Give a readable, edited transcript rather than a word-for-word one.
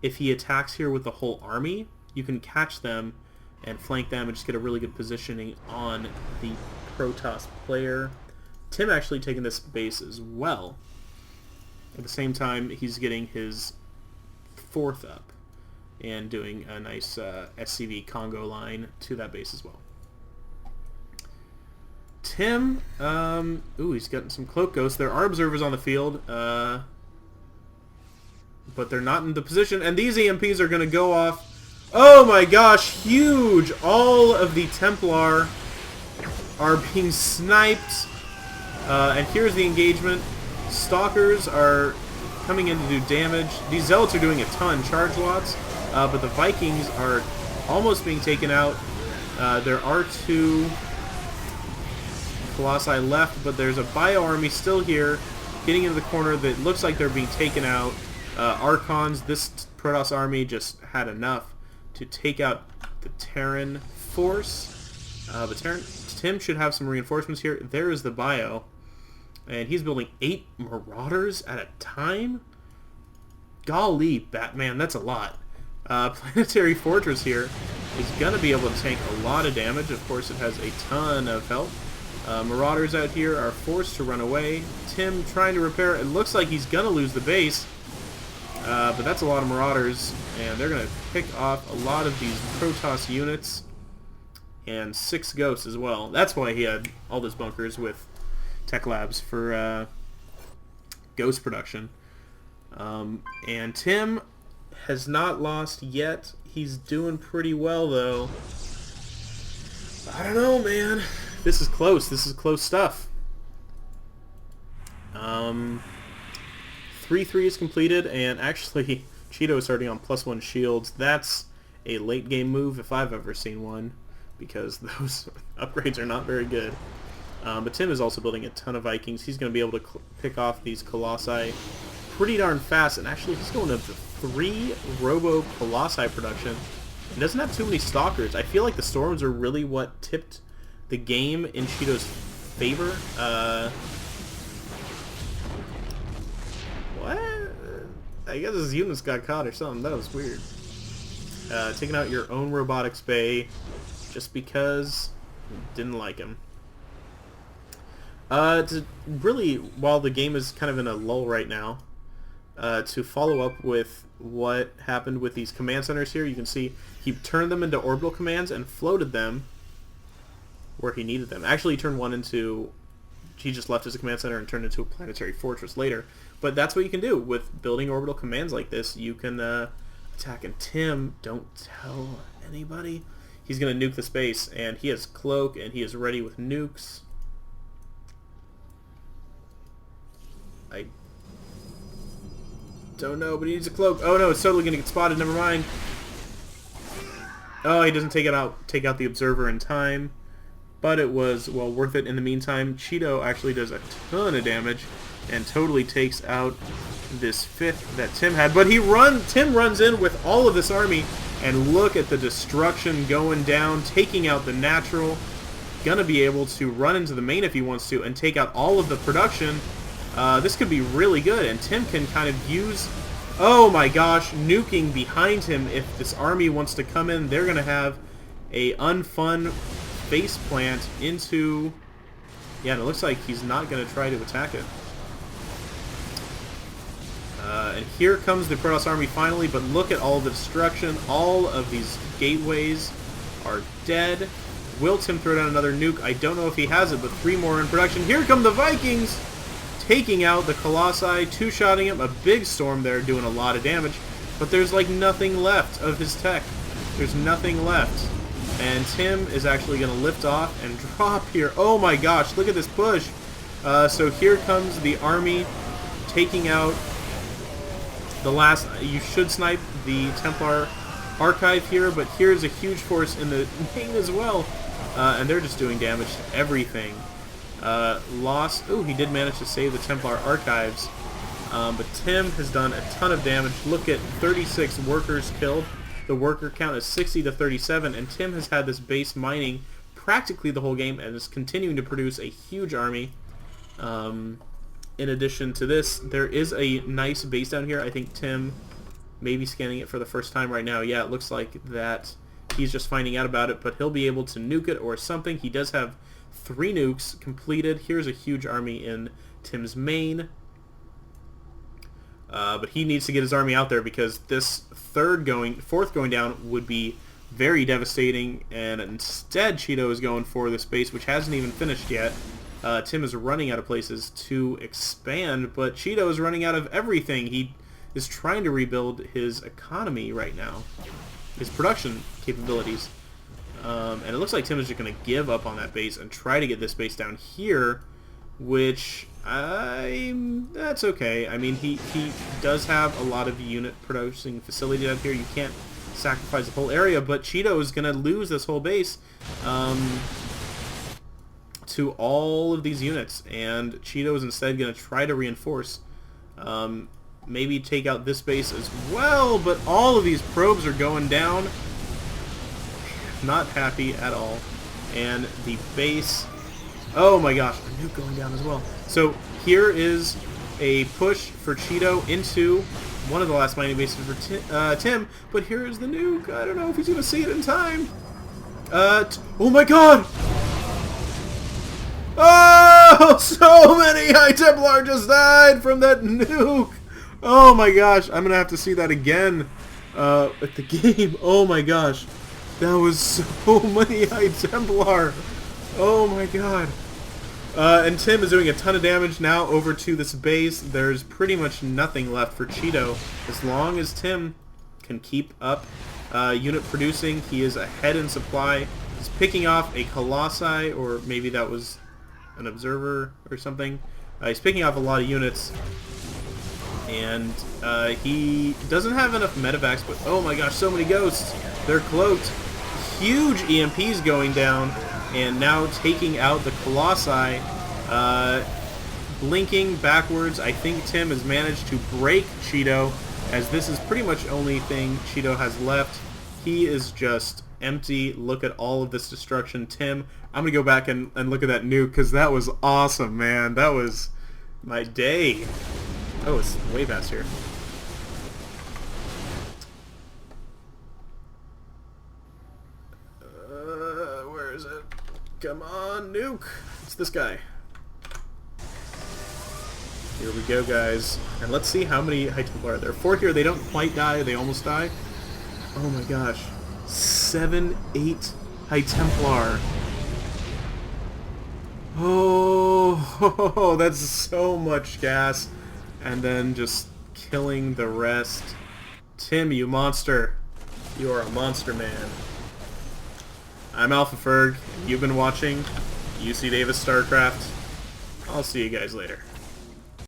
if he attacks here with the whole army, you can catch them and flank them and just get a really good positioning on the Protoss player. Tim actually taking this base as well. At the same time, he's getting his 4th up and doing a nice SCV Congo line to that base as well. Tim, ooh, he's getting some cloak ghosts. There are observers on the field, but they're not in the position, and these EMPs are going to go off. Oh my gosh, huge! All of the Templar are being sniped, and here's the engagement. Stalkers are coming in to do damage. These Zealots are doing a ton, charge lots, but the Vikings are almost being taken out. There are 2 Colossi left, but there's a Bio Army still here, getting into the corner that looks like they're being taken out. Archons, this Protoss army just had enough to take out the Terran force. But Tim should have some reinforcements here. There is the Bio. And he's building 8 Marauders at a time? Golly, Batman, that's a lot. Planetary Fortress here is going to be able to tank a lot of damage. Of course, it has a ton of health. Marauders out here are forced to run away. Tim trying to repair. It looks like he's going to lose the base. But that's a lot of Marauders, and they're going to pick off a lot of these Protoss units. And 6 Ghosts as well. That's why he had all those bunkers with Tech Labs for Ghost production. And Tim has not lost yet. He's doing pretty well, though. I don't know, man. This is close. This is close stuff. 3-3 is completed, and actually Chedo is starting on +1 shields. That's a late game move if I've ever seen one, because those upgrades are not very good. But Tim is also building a ton of Vikings. He's going to be able to pick off these Colossi pretty darn fast, and actually he's going up to 3 Robo Colossi production. He doesn't have too many Stalkers. I feel like the Storms are really what tipped the game in Cheeto's favor. What? I guess his units got caught or something. That was weird. Taking out your own robotics bay just because didn't like him. To really, while the game is kind of in a lull right now, to follow up with what happened with these command centers here, you can see he turned them into orbital commands and floated them where he needed them. Actually, he turned one into... He just left as a command center and turned into a planetary fortress later. But that's what you can do with building orbital commands like this. You can attack. And Tim, don't tell anybody. He's going to nuke the space, and he has Cloak, and he is ready with nukes. I don't know, but he needs a Cloak. Oh no, it's totally going to get spotted. Never mind. Oh, he doesn't take out the observer in time. But it was, well, worth it in the meantime. Chedo actually does a ton of damage and totally takes out this 5th that Tim had. But Tim runs in with all of this army, and look at the destruction going down, taking out the natural. Gonna be able to run into the main if he wants to and take out all of the production. This could be really good, and Tim can kind of use... Oh my gosh, nuking behind him. If this army wants to come in, they're gonna have a unfun face plant into... Yeah, and it looks like he's not going to try to attack it. And here comes the Protoss army finally, but look at all the destruction. All of these gateways are dead. Will Tim throw down another nuke? I don't know if he has it, but 3 more in production. Here come the Vikings! Taking out the Colossi, 2-shotting him. A big storm there doing a lot of damage. But there's like nothing left of his tech. There's nothing left. And Tim is actually going to lift off and drop here. Oh my gosh, look at this push. So here comes the army taking out the last... You should snipe the Templar archive here, but here's a huge force in the main as well. And they're just doing damage to everything. Lost... Ooh, he did manage to save the Templar archives. But Tim has done a ton of damage. Look at 36 workers killed. The worker count is 60 to 37, and Tim has had this base mining practically the whole game and is continuing to produce a huge army. In addition to this, there is a nice base down here. I think Tim maybe scanning it for the first time right now. Yeah, it looks like that he's just finding out about it, but he'll be able to nuke it or something. He does have 3 nukes completed. Here's a huge army in Tim's main. But he needs to get his army out there because this fourth going down would be very devastating, and instead Chedo is going for this base, which hasn't even finished yet. Tim is running out of places to expand, but Chedo is running out of everything. He is trying to rebuild his economy right now, his production capabilities. And it looks like Tim is just going to give up on that base and try to get this base down here, which that's okay. I mean, he does have a lot of unit producing facility out here. You can't sacrifice the whole area, but Chedo is going to lose this whole base to all of these units, and Chedo is instead going to try to reinforce, maybe take out this base as well, but all of these probes are going down. Not happy at all. And the base, oh my gosh, a nuke going down as well. So here is a push for Chedo into one of the last mining bases for Tim, but here is the nuke. I don't know if he's going to see it in time. Oh my god! Oh, so many High Templar just died from that nuke! Oh my gosh, I'm going to have to see that again at the game. Oh my gosh. That was so many High Templar. Oh my god. And Tim is doing a ton of damage now over to this base. There's pretty much nothing left for Chedo. As long as Tim can keep up unit producing, he is ahead in supply. He's picking off a Colossi, or maybe that was an observer or something. He's picking off a lot of units. And he doesn't have enough medevacs, but oh my gosh, so many ghosts. They're cloaked. Huge EMPs going down, and now taking out the Colossi. Blinking backwards. I think Tim has managed to break Chedo, as this is pretty much the only thing Chedo has left. He is just empty. Look at all of this destruction. Tim, I'm going to go back and look at that nuke, because that was awesome, man. That was my day. Oh, it's way past here. Where is it? Come on, nuke! It's this guy. Here we go, guys. And let's see how many High Templar are there. 4 here. They don't quite die. They almost die. Oh my gosh. 7, 8 High Templar. Oh, that's so much gas. And then just killing the rest. Tim, you monster. You are a monster, man. I'm Alpha Ferg. You've been watching UC Davis StarCraft. I'll see you guys later.